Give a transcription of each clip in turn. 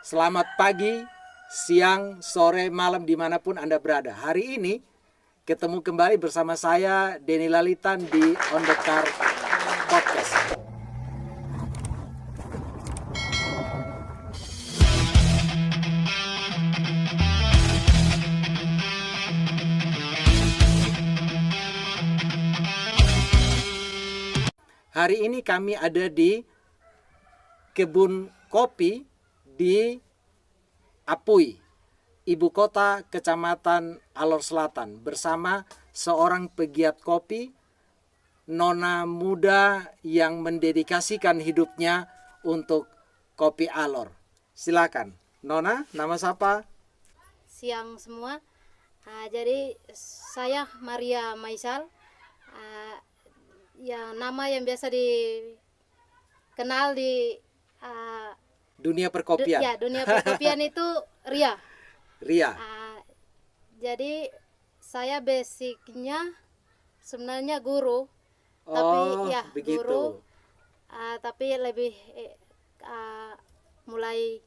Selamat pagi, siang, sore, malam dimanapun Anda berada. Hari ini ketemu kembali bersama saya Denny Lalitan di On The Car Podcast. Hari ini kami ada di kebun kopi di Apui, ibu kota Kecamatan Alor Selatan, bersama seorang pegiat kopi, nona muda yang mendedikasikan hidupnya untuk kopi Alor. Silakan, Nona, nama siapa? Siang semua. Jadi saya Maria Maisal. Ya, nama yang biasa dikenal di Dunia perkopian. dunia perkopian itu Ria. Ria. Jadi saya basicnya sebenarnya guru, tapi begitu. guru, tapi lebih mulai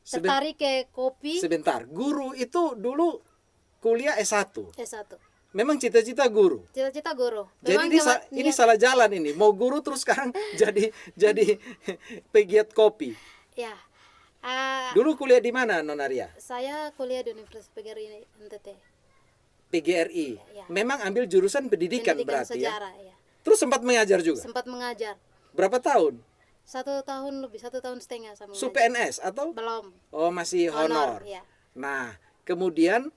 tertarik ke kopi. Sebentar, guru itu dulu kuliah S1. S1. Memang cita-cita guru. Cita-cita guru. Jadi ini salah jalan ini. Mau guru terus sekarang jadi pegiat kopi. Ya. Dulu kuliah di mana, Nona Ria? Saya kuliah di Universitas PGRI NTT. PGRI. Ya. Memang ambil jurusan pendidikan berarti sejarah, ya. Terus sempat mengajar juga. Sempat mengajar. Berapa tahun? 1 tahun lebih, 1 tahun setengah sama. PNS atau? Belum. Oh, masih honor. Ya. Nah, kemudian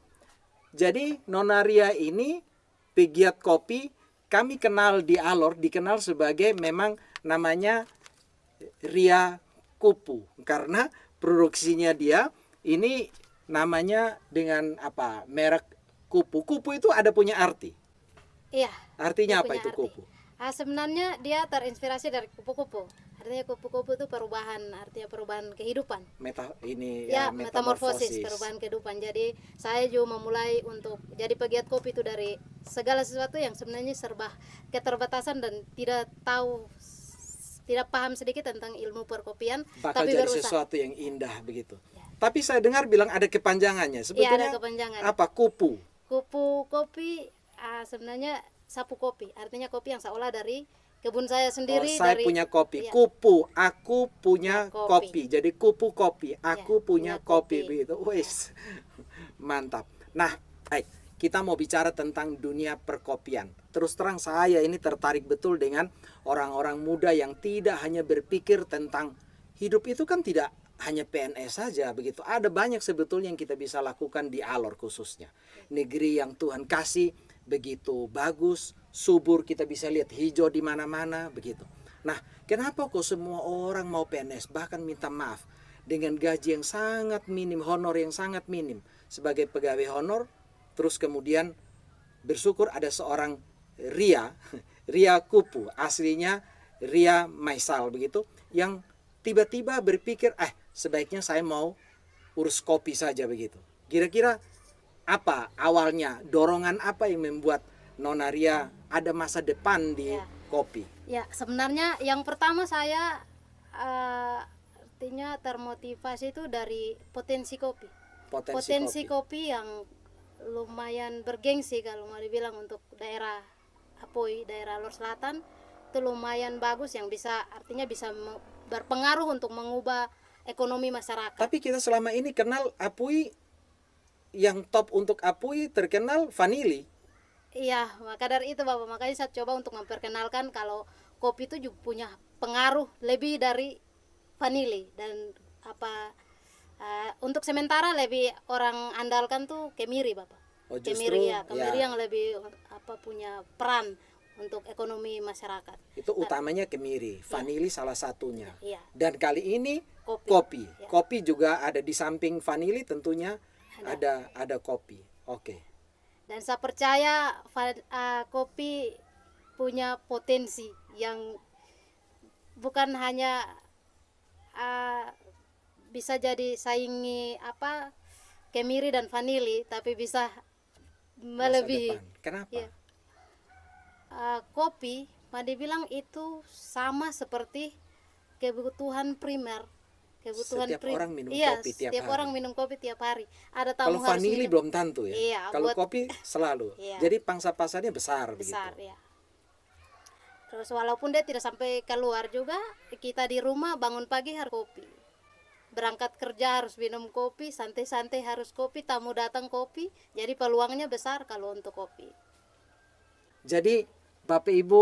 jadi Nona Ria ini pegiat kopi. Kami kenal di Alor, dikenal sebagai memang namanya Ria Kupu, karena produksinya dia ini namanya dengan apa? Merek Kupu. Kupu itu ada punya arti. Iya. Artinya apa itu arti. kupu? Sebenarnya dia terinspirasi dari kupu-kupu. Artinya kupu-kupu itu perubahan, artinya perubahan kehidupan. Metamorfosis, perubahan kehidupan. Jadi saya juga memulai untuk jadi pegiat kopi itu dari segala sesuatu yang sebenarnya serba keterbatasan dan tidak paham sedikit tentang ilmu perkopian, bakal tapi jadi berusaha. Sesuatu yang indah begitu. Ya. Tapi saya dengar bilang ada kepanjangannya. Sebetulnya ada kepanjangan. Apa kupu? Kupu kopi sebenarnya sapu kopi. Artinya kopi yang saya olah dari kebun saya sendiri. Saya punya kopi. Kupu, aku punya kopi. Jadi kupu kopi, aku punya kopi begitu. Wes. Mantap. Nah, baik. Kita mau bicara tentang dunia perkopian. Terus terang saya ini tertarik betul dengan orang-orang muda yang tidak hanya berpikir tentang hidup itu kan tidak hanya PNS saja begitu. Ada banyak sebetulnya yang kita bisa lakukan di Alor khususnya. Negeri yang Tuhan kasih begitu bagus, subur, kita bisa lihat hijau di mana-mana begitu. Nah, kenapa kok semua orang mau PNS, bahkan minta maaf dengan gaji yang sangat minim, honor yang sangat minim sebagai pegawai honor, terus kemudian bersyukur ada seorang Ria Kupu, aslinya Ria Maisal begitu, yang tiba-tiba berpikir sebaiknya saya mau urus kopi saja begitu. Kira-kira apa awalnya, dorongan apa yang membuat Nona Ria ada masa depan di kopi? Ya, sebenarnya yang pertama saya artinya termotivasi itu dari potensi kopi. Potensi kopi yang lumayan bergengsi kalau mau dibilang untuk daerah Apui, daerah Alor Selatan itu lumayan bagus, yang artinya bisa berpengaruh untuk mengubah ekonomi masyarakat. Tapi kita selama ini kenal Apui, yang top untuk Apui terkenal vanili. Iya, maka dari itu Bapak, makanya saya coba untuk memperkenalkan kalau kopi itu juga punya pengaruh lebih dari vanili, dan untuk sementara lebih orang andalkan tuh kemiri Bapak. Kemiri yang lebih punya peran untuk ekonomi masyarakat. Itu utamanya kemiri, vanili salah satunya. Iya. Dan kali ini kopi. Ya. Kopi juga ada di samping vanili tentunya. Ada kopi. Oke. Dan saya percaya kopi punya potensi yang bukan hanya bisa jadi saingi kemiri dan vanili, tapi bisa melebihi. Kenapa? Ya. Kopi, mau dibilang itu sama seperti kebutuhan primer kebutuhan Setiap orang minum iya, kopi tiap setiap hari. orang minum kopi tiap hari. Ada tamu Kalau harus vanili minum. belum tentu ya. Iya, Kalau buat kopi selalu. Iya. Jadi pangsa pasarnya besar besar begitu. ya. Terus walaupun dia tidak sampai keluar juga, kita di rumah bangun pagi harus kopi. Berangkat kerja harus minum kopi, santai-santai harus kopi, tamu datang kopi. Jadi peluangnya besar kalau untuk kopi. Jadi Bapak Ibu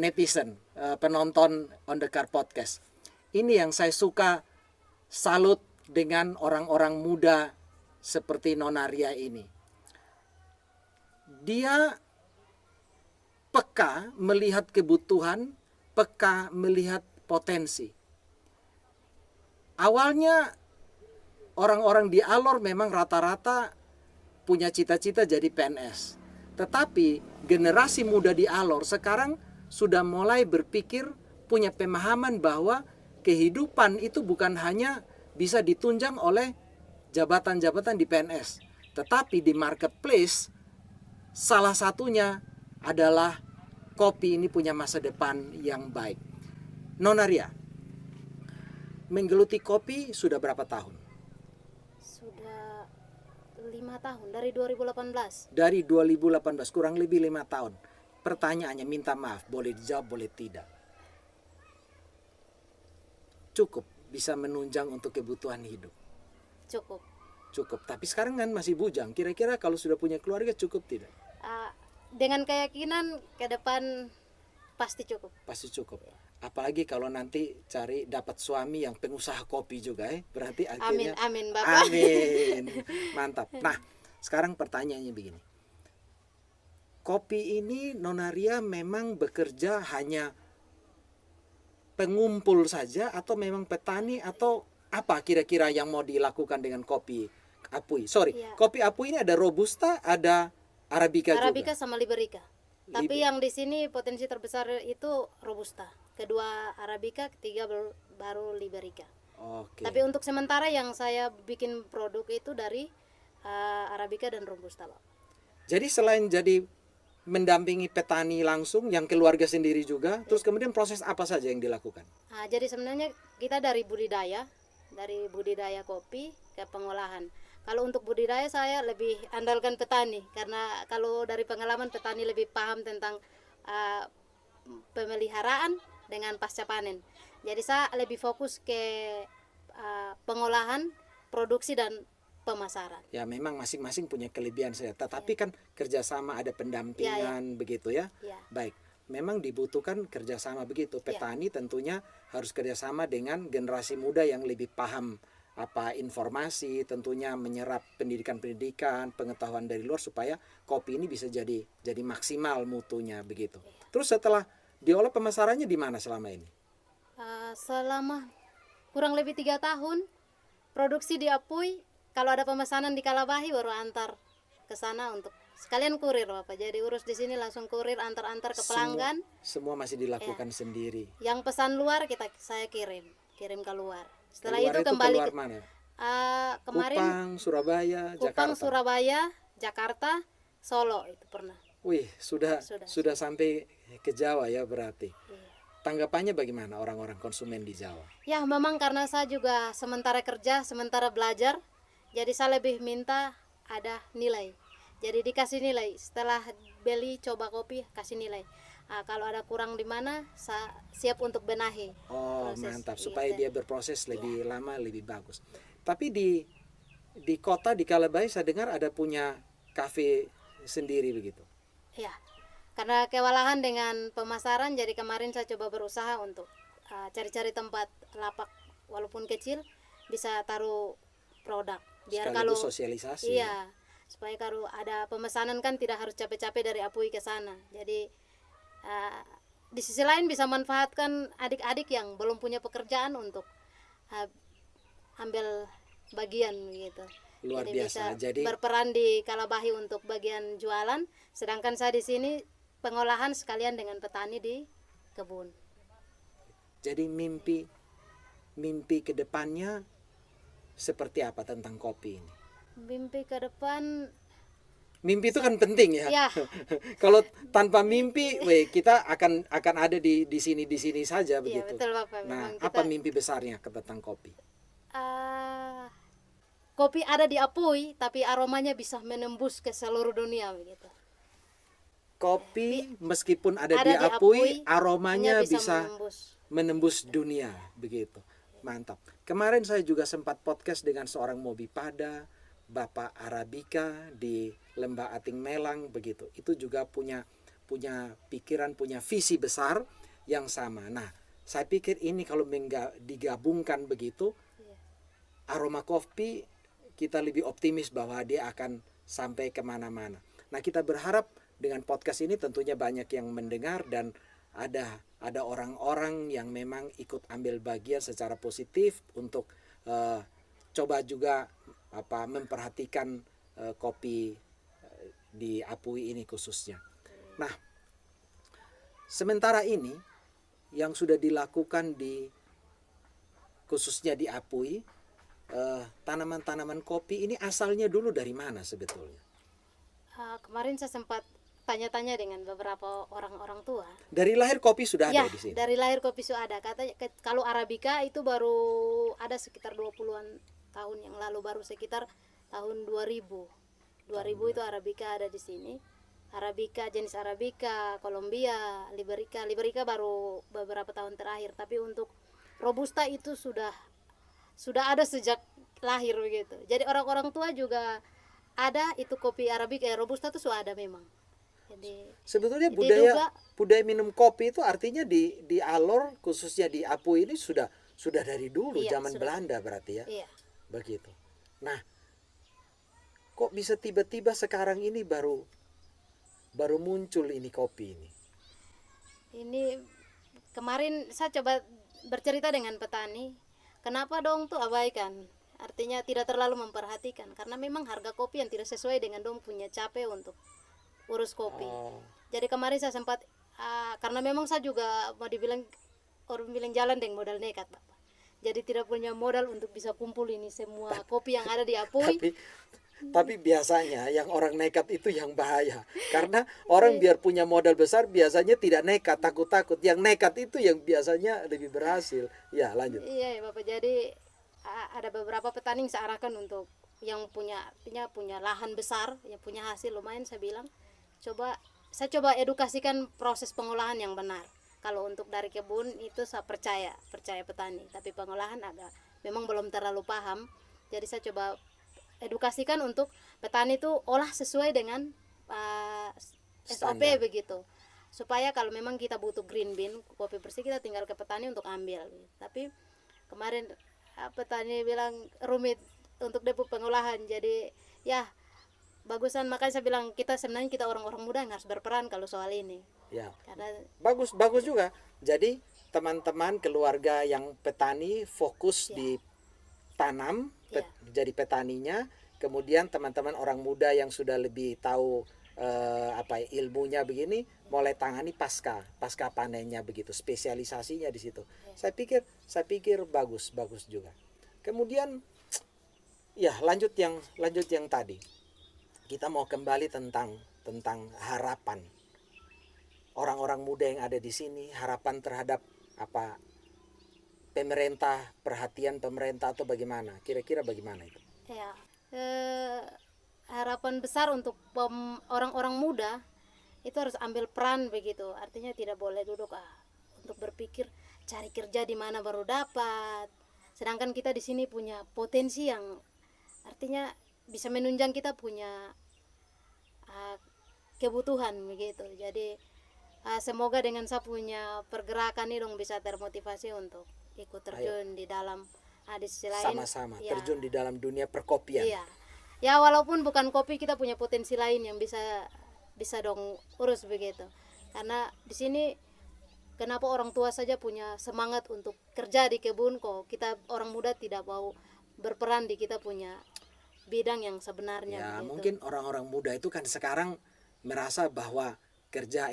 netizen, penonton On The Car Podcast, ini yang saya suka salut dengan orang-orang muda seperti Nona Ria ini. Dia peka melihat kebutuhan, peka melihat potensi. Awalnya orang-orang di Alor memang rata-rata punya cita-cita jadi PNS. Tetapi generasi muda di Alor sekarang sudah mulai berpikir, punya pemahaman bahwa kehidupan itu bukan hanya bisa ditunjang oleh jabatan-jabatan di PNS. Tetapi di marketplace salah satunya adalah kopi ini punya masa depan yang baik. Nona Ria, menggeluti kopi sudah berapa tahun? Sudah 5 tahun, dari 2018. Dari 2018, kurang lebih 5 tahun. Pertanyaannya, minta maaf, boleh dijawab, boleh tidak. Cukup bisa menunjang untuk kebutuhan hidup? Cukup. Cukup, tapi sekarang kan masih bujang. Kira-kira kalau sudah punya keluarga cukup tidak? Dengan keyakinan ke depan pasti cukup. Pasti cukup. Apalagi kalau nanti cari dapat suami yang pengusaha kopi juga berarti akhirnya Amin Bapak. Amin. Mantap. Nah, sekarang pertanyaannya begini. Kopi ini Nona Ria memang bekerja hanya pengumpul saja atau memang petani atau apa kira-kira yang mau dilakukan dengan kopi Apui? Iya. Kopi Apui ini ada Robusta, ada Arabica Arabica juga. sama Liberica. Tapi yang di sini potensi terbesar itu Robusta, kedua Arabica, ketiga baru Liberica. Oke. Tapi untuk sementara yang saya bikin produk itu dari Arabica dan Robusta, Pak. Jadi selain jadi mendampingi petani langsung, yang keluarga sendiri juga, terus kemudian proses apa saja yang dilakukan? Jadi sebenarnya kita dari budidaya kopi ke pengolahan. Kalau untuk budidaya saya lebih andalkan petani, karena kalau dari pengalaman petani lebih paham tentang pemeliharaan dengan pasca panen. Jadi saya lebih fokus ke pengolahan, produksi dan pemasaran. Ya memang masing-masing punya kelebihan saya, tetapi kan kerjasama, ada pendampingan begitu ya. Baik, memang dibutuhkan kerjasama begitu. Petani tentunya harus kerjasama dengan generasi muda yang lebih paham informasi, tentunya menyerap pendidikan-pendidikan, pengetahuan dari luar supaya kopi ini bisa jadi maksimal mutunya begitu. Terus setelah diolah, pemasarannya di mana selama ini? Selama kurang lebih 3 tahun produksi di Apui. Kalau ada pemesanan di Kalabahi baru antar ke sana untuk sekalian kurir Bapak. Jadi urus di sini langsung kurir antar ke pelanggan. Semua masih dilakukan sendiri. Yang pesan luar saya kirim keluar. Setelah keluar itu kembali keluar mana? Kemarin Kupang, Surabaya, Kupang, Jakarta. Surabaya, Jakarta, Solo itu pernah. Wih, sudah sampai ke Jawa ya berarti. Tanggapannya bagaimana orang-orang konsumen di Jawa? Ya memang karena saya juga sementara kerja, sementara belajar, jadi saya lebih minta ada nilai. Jadi dikasih nilai, setelah beli coba kopi kasih nilai. Kalau ada kurang di mana, saya siap untuk benahi. Oh mantap, supaya dia berproses lebih lama, lebih bagus. Tapi di kota, di Kalabahi saya dengar ada punya kafe sendiri begitu. Ya, karena kewalahan dengan pemasaran, jadi kemarin saya coba berusaha untuk cari-cari tempat lapak walaupun kecil bisa taruh produk. Biar sekaligus kalau sosialisasi. Iya, supaya kalau ada pemesanan kan tidak harus capek-capek dari Apui ke sana. Jadi di sisi lain bisa manfaatkan adik-adik yang belum punya pekerjaan untuk ambil bagian gitu. Luar Jadi biasa. bisa berperan di Kalabahi untuk bagian jualan, sedangkan saya di sini pengolahan sekalian dengan petani di kebun. Jadi mimpi ke depannya seperti apa tentang kopi ini? Mimpi ke depan, mimpi itu kan penting ya. Ya. Kalau tanpa mimpi, kita akan ada di sini saja begitu. Iya, betul Bapak. Nah, Memang apa mimpi besarnya tentang kopi? kopi ada di Apui tapi aromanya bisa menembus ke seluruh dunia begitu. Kopi meskipun ada Ada di di Apui, Apui, aromanya bisa menembus. menembus dunia begitu. Mantap. Kemarin saya juga sempat podcast dengan seorang Mobipada, Bapak Arabica di Lembah Ating Melang begitu. Itu juga punya pikiran, punya visi besar yang sama. Nah, saya pikir ini kalau digabungkan begitu, aroma kopi kita lebih optimis bahwa dia akan sampai kemana-mana. Nah, kita berharap dengan podcast ini tentunya banyak yang mendengar dan ada orang-orang yang memang ikut ambil bagian secara positif untuk coba juga memperhatikan kopi di Apui ini khususnya. Nah, sementara ini yang sudah dilakukan khususnya di Apui, tanaman-tanaman kopi ini asalnya dulu dari mana sebetulnya? Kemarin saya sempat tanya-tanya dengan beberapa orang-orang tua. Dari lahir kopi sudah ada ya, di sini? Dari lahir kopi sudah ada. Katanya kalau Arabica itu baru ada sekitar 20-an tahun yang lalu, baru sekitar tahun 2000. 2000 itu Arabica ada di sini. Arabica, jenis Arabica, Colombia, Liberica. Liberica baru beberapa tahun terakhir, tapi untuk Robusta itu sudah ada sejak lahir begitu. Jadi orang-orang tua juga ada itu kopi Arabica, Robusta itu sudah ada memang. Jadi sebetulnya budaya minum kopi itu artinya di Alor khususnya di Apui ini sudah dari dulu, zaman Belanda berarti ya. Iya. Begitu. Nah, kok bisa tiba-tiba sekarang ini baru muncul ini kopi ini? Ini kemarin saya coba bercerita dengan petani, kenapa dong tuh abaikan? Artinya tidak terlalu memperhatikan karena memang harga kopi yang tidak sesuai dengan dong punya capek untuk urus kopi. Jadi kemarin saya sempat karena memang saya juga mau dibilang orang bilang jalan dengan modal nekat, Bapak. Jadi tidak punya modal untuk bisa kumpul ini semua kopi yang ada di Apui. Tapi biasanya yang orang nekat itu yang bahaya. Karena orang biar punya modal besar biasanya tidak nekat, takut-takut. Yang nekat itu yang biasanya lebih berhasil. Ya, lanjut. Iya, Bapak. Jadi ada beberapa petani yang saya arahkan untuk yang artinya punya lahan besar, yang punya hasil lumayan, saya bilang saya coba edukasikan proses pengolahan yang benar. Kalau untuk dari kebun itu saya percaya petani, tapi pengolahan memang belum terlalu paham. Jadi saya coba edukasikan untuk petani itu olah sesuai dengan SOP begitu. Supaya kalau memang kita butuh green bean, kopi bersih, kita tinggal ke petani untuk ambil. Tapi kemarin petani bilang rumit untuk depo pengolahan. Jadi ya bagusan, makanya saya bilang sebenarnya kita orang-orang muda yang harus berperan kalau soal ini. Ya. Karena bagus juga. Jadi teman-teman keluarga yang petani fokus di tanam, jadi petaninya. Kemudian teman-teman orang muda yang sudah lebih tahu ilmunya begini, mulai tangani pasca panennya begitu, spesialisasinya di situ. Saya pikir bagus juga. Kemudian ya lanjut yang tadi. Kita mau kembali tentang harapan orang-orang muda yang ada di sini, harapan terhadap pemerintah, perhatian pemerintah atau bagaimana? Kira-kira bagaimana itu? Ya, harapan besar untuk orang-orang muda itu harus ambil peran begitu. Artinya tidak boleh duduk untuk berpikir cari kerja di mana baru dapat. Sedangkan kita di sini punya potensi yang artinya bisa menunjang kita punya kebutuhan begitu. Jadi semoga dengan saya punya pergerakan ini dong bisa termotivasi untuk ikut terjun di dalam di sisi lain sama-sama terjun di dalam dunia perkopian. Iya. Ya walaupun bukan kopi, kita punya potensi lain yang bisa dong urus begitu. Karena di sini kenapa orang tua saja punya semangat untuk kerja di kebun, kok kita orang muda tidak mau berperan di kita punya bidang yang sebenarnya. Ya, begitu. Mungkin orang-orang muda itu kan sekarang merasa bahwa kerja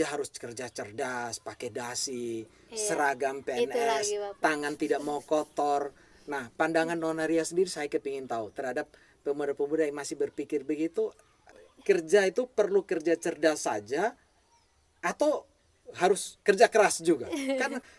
harus kerja cerdas, pakai dasi, seragam PNS, tangan tidak mau kotor. Nah, pandangan Nona Ria sendiri saya kepingin tahu terhadap pemuda-pemuda yang masih berpikir begitu, kerja itu perlu kerja cerdas saja atau harus kerja keras juga?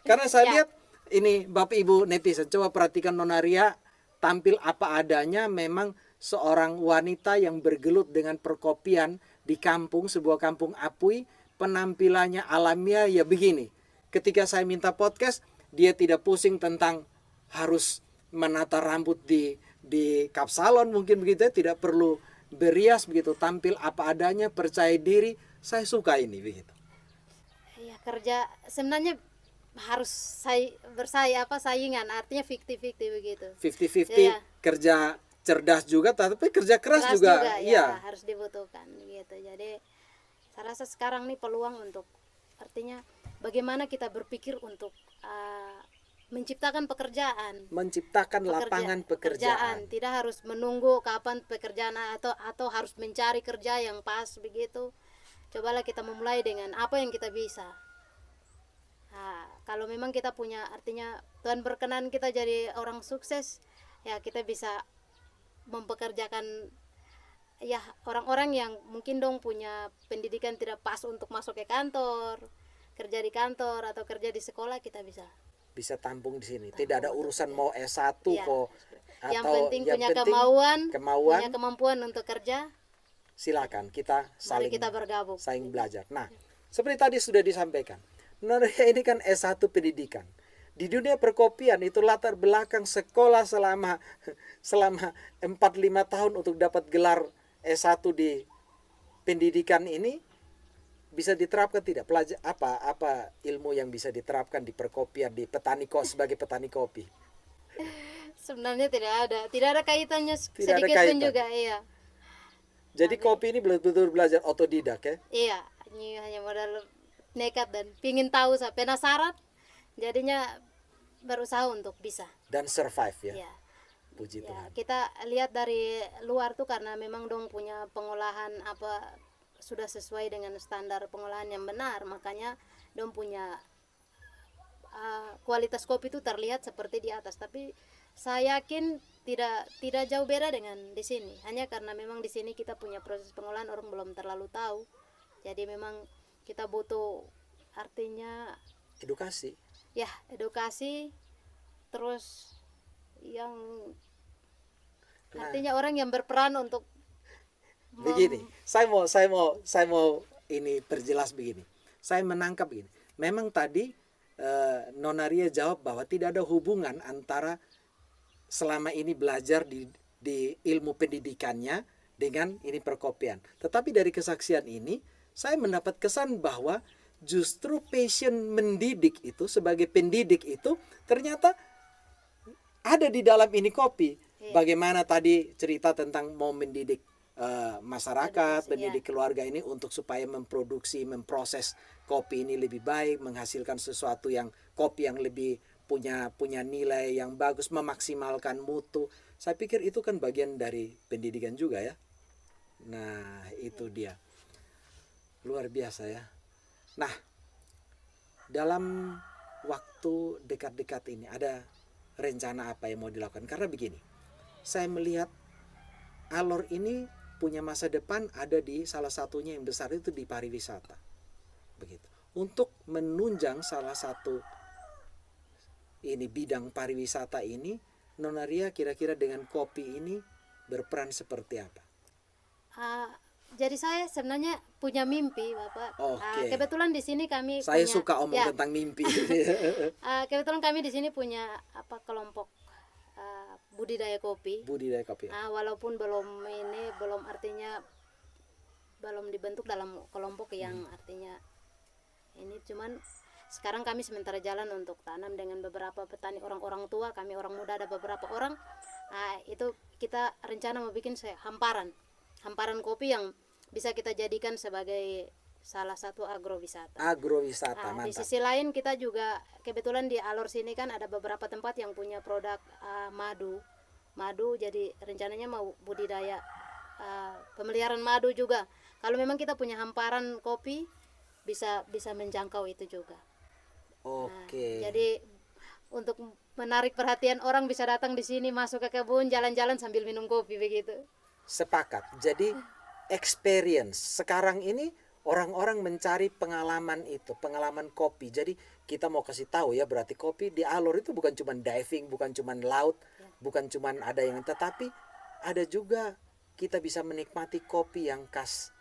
Karena saya lihat Ini Bapak Ibu netizen, coba perhatikan Nona Ria tampil apa adanya. Memang seorang wanita yang bergelut dengan perkopian di kampung, sebuah kampung Apui. Penampilannya alamiah ya begini. Ketika saya minta podcast, dia tidak pusing tentang harus menata rambut di kapsalon mungkin begitu ya. Tidak perlu berias begitu, tampil apa adanya, percaya diri. Saya suka ini begitu. Ya, kerja sebenarnya harus saingan, artinya 50-50 begitu. 50-50 Ya. Kerja cerdas juga, tapi kerja keras juga. Ya, harus dibutuhkan gitu. Jadi saya rasa sekarang nih peluang untuk, artinya bagaimana kita berpikir untuk menciptakan lapangan pekerjaan. Tidak harus menunggu kapan pekerjaan atau harus mencari kerja yang pas begitu. Cobalah kita memulai dengan apa yang kita bisa. Nah, kalau memang kita punya, artinya Tuhan berkenan kita jadi orang sukses, ya kita bisa mempekerjakan ya orang-orang yang mungkin dong punya pendidikan tidak pas untuk masuk ke kantor, kerja di kantor atau kerja di sekolah, kita bisa tampung di sini. Tidak ada urusan mau S1 ya, kok atau yang penting punya kemauan, punya kemampuan untuk kerja. Silakan kita saling bergabung, saling belajar. Nah, seperti tadi sudah disampaikan, Nona ini kan S1 pendidikan. Di dunia perkopian itu latar belakang sekolah selama 4-5 tahun untuk dapat gelar S1 di pendidikan ini bisa diterapkan tidak? Apa ilmu yang bisa diterapkan di perkopian, di sebagai petani kopi? Sebenarnya tidak ada kaitannya sedikit pun juga, iya. Jadi kopi ini betul-betul belajar otodidak ya? Iya, hanya modal nekat dan pingin tahu, penasaran, jadinya berusaha untuk bisa dan survive ya. Puji Tuhan. Kita lihat dari luar tuh karena memang dong punya pengolahan sudah sesuai dengan standar pengolahan yang benar, makanya dong punya kualitas kopi itu terlihat seperti di atas. Tapi saya yakin tidak jauh beda dengan di sini, hanya karena memang di sini kita punya proses pengolahan orang belum terlalu tahu. Jadi memang kita butuh, artinya edukasi. Ya, edukasi, terus yang artinya orang yang berperan untuk begini. Saya mau ini perjelas begini. Saya menangkap begini. Memang tadi Nona Ria jawab bahwa tidak ada hubungan antara selama ini belajar di ilmu pendidikannya dengan ini perkopian. Tetapi dari kesaksian ini saya mendapat kesan bahwa justru passion mendidik itu, sebagai pendidik itu ternyata ada di dalam ini kopi. Bagaimana tadi cerita tentang mau mendidik masyarakat, mendidik keluarga ini untuk supaya memproses kopi ini lebih baik, menghasilkan sesuatu yang kopi yang lebih punya nilai yang bagus, memaksimalkan mutu. Saya pikir itu kan bagian dari pendidikan juga ya. Nah, itu dia. Luar biasa ya. Nah, dalam waktu dekat-dekat ini ada rencana apa yang mau dilakukan? Karena begini, saya melihat Alor ini punya masa depan ada di salah satunya yang besar itu di pariwisata. Begitu. Untuk menunjang salah satu ini bidang pariwisata ini, Nona Ria kira-kira dengan kopi ini berperan seperti apa? Jadi saya sebenarnya punya mimpi, Bapak. Kebetulan di sini kami suka omong tentang mimpi. Kebetulan kami di sini punya kelompok budidaya kopi. Walaupun artinya belum dibentuk dalam kelompok yang artinya ini, cuman sekarang kami sementara jalan untuk tanam dengan beberapa petani, orang-orang tua, kami orang muda ada beberapa orang. Itu kita rencana mau bikin hamparan kopi yang bisa kita jadikan sebagai salah satu agrowisata. Mantap. Di sisi lain kita juga kebetulan di Alor sini kan ada beberapa tempat yang punya produk madu, jadi rencananya mau budidaya pemeliharaan madu juga. Kalau memang kita punya hamparan kopi bisa menjangkau itu juga. Jadi untuk menarik perhatian orang bisa datang di sini, masuk ke kebun, jalan-jalan sambil minum kopi begitu. Sepakat. Jadi experience sekarang ini Orang-orang mencari pengalaman itu, pengalaman kopi. Jadi kita mau kasih tahu ya, berarti kopi di Alor itu bukan cuma diving, bukan cuma laut, bukan cuma ada yang, tetapi ada juga kita bisa menikmati kopi yang khas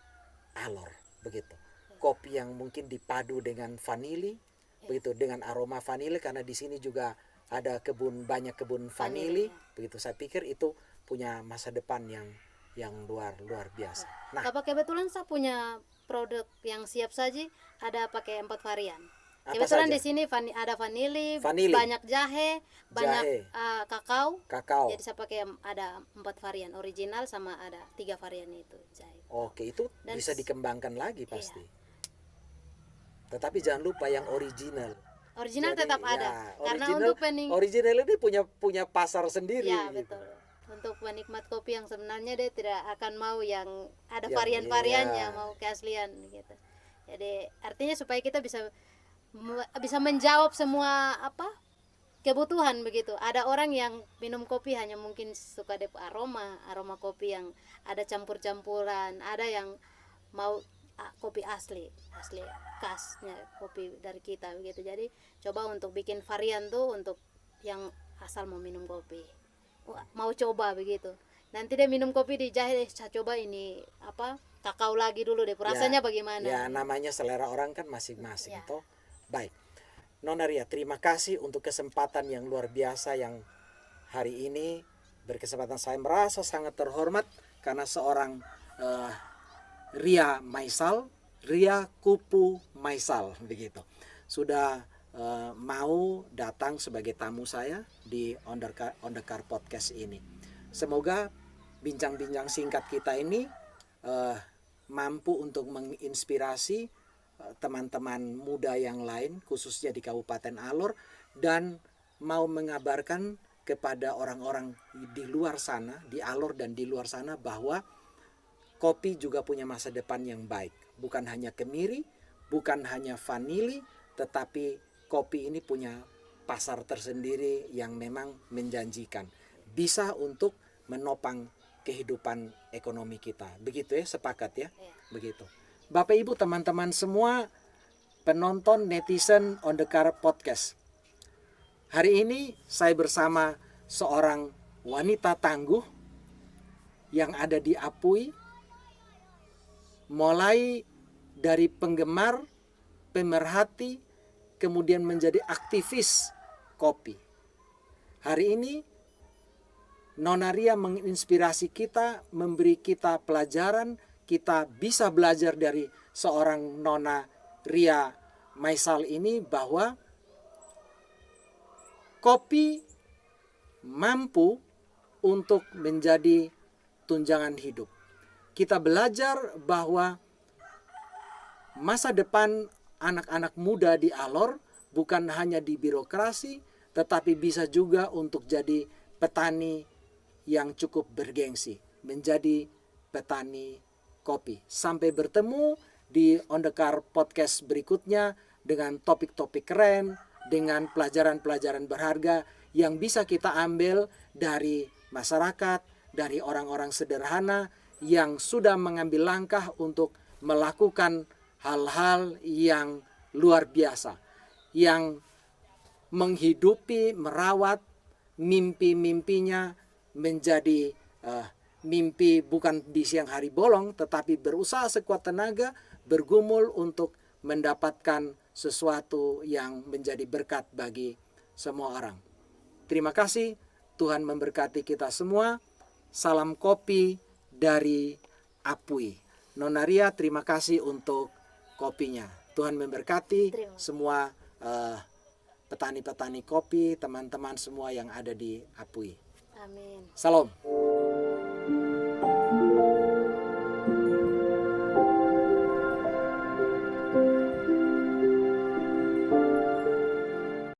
Alor, begitu. Kopi yang mungkin dipadu dengan vanili, begitu, dengan aroma vanili, karena di sini juga ada banyak kebun vanili, begitu. Saya pikir itu punya masa depan yang luar biasa. Nah, kebetulan saya punya produk yang siap saji, ada pakai 4 varian. Apa Kebetulan saja? di sini ada vanili, banyak jahe, banyak kakao. Jadi saya pakai ada 4 varian original sama ada 3 varian itu jahe. Oke, itu dan bisa dikembangkan lagi pasti. Iya. Tetapi jangan lupa yang original. Original jadi, tetap ada. Karena untuk original ini punya pasar sendiri. Ya, gitu. Betul. Untuk penikmat kopi yang sebenarnya dia tidak akan mau yang ada varian-variannya, mau keaslian gitu. Jadi artinya supaya kita bisa menjawab semua kebutuhan begitu. Ada orang yang minum kopi hanya mungkin suka aroma kopi yang ada campur-campuran, ada yang mau kopi asli khasnya kopi dari kita begitu. Jadi coba untuk bikin varian tuh untuk yang asal mau minum kopi, mau coba begitu. Nanti dia minum kopi di jahe, saya coba ini kakao lagi dulu deh, rasanya bagaimana. Ya, namanya selera orang kan masing-masing toh. Baik, Nona Ria, terima kasih untuk kesempatan yang luar biasa yang hari ini berkesempatan. Saya merasa sangat terhormat karena seorang Ria Maisal, Ria Kupu Maisal begitu, sudah mau datang sebagai tamu saya di On the Car Podcast ini. Semoga bincang-bincang singkat kita ini mampu untuk menginspirasi teman-teman muda yang lain, khususnya di Kabupaten Alor, dan mau mengabarkan kepada orang-orang di luar sana, di Alor dan di luar sana, bahwa kopi juga punya masa depan yang baik. Bukan hanya kemiri, bukan hanya vanili, tetapi kopi ini punya pasar tersendiri yang memang menjanjikan. Bisa untuk menopang kehidupan ekonomi kita. Begitu ya, sepakat ya? Begitu. Bapak Ibu, teman-teman semua, penonton netizen On The Car Podcast. Hari ini saya bersama seorang wanita tangguh yang ada di Apui, mulai dari penggemar, pemerhati, kemudian menjadi aktivis kopi. Hari ini Nona Ria menginspirasi kita, memberi kita pelajaran. Kita bisa belajar dari seorang Nona Ria Maisal ini bahwa kopi mampu untuk menjadi tunjangan hidup. Kita belajar bahwa masa depan anak-anak muda di Alor bukan hanya di birokrasi, tetapi bisa juga untuk jadi petani yang cukup bergengsi, menjadi petani kopi. Sampai bertemu di On The Car Podcast berikutnya dengan topik-topik keren, dengan pelajaran-pelajaran berharga yang bisa kita ambil dari masyarakat, dari orang-orang sederhana yang sudah mengambil langkah untuk melakukan hal-hal yang luar biasa, yang menghidupi, merawat mimpi-mimpinya menjadi mimpi bukan di siang hari bolong, tetapi berusaha sekuat tenaga, bergumul untuk mendapatkan sesuatu yang menjadi berkat bagi semua orang. Terima kasih, Tuhan memberkati kita semua. Salam kopi dari Apui. Nona Ria, terima kasih untuk kopinya. Tuhan memberkati semua petani-petani kopi, teman-teman semua yang ada di Apui. Amin. Salam.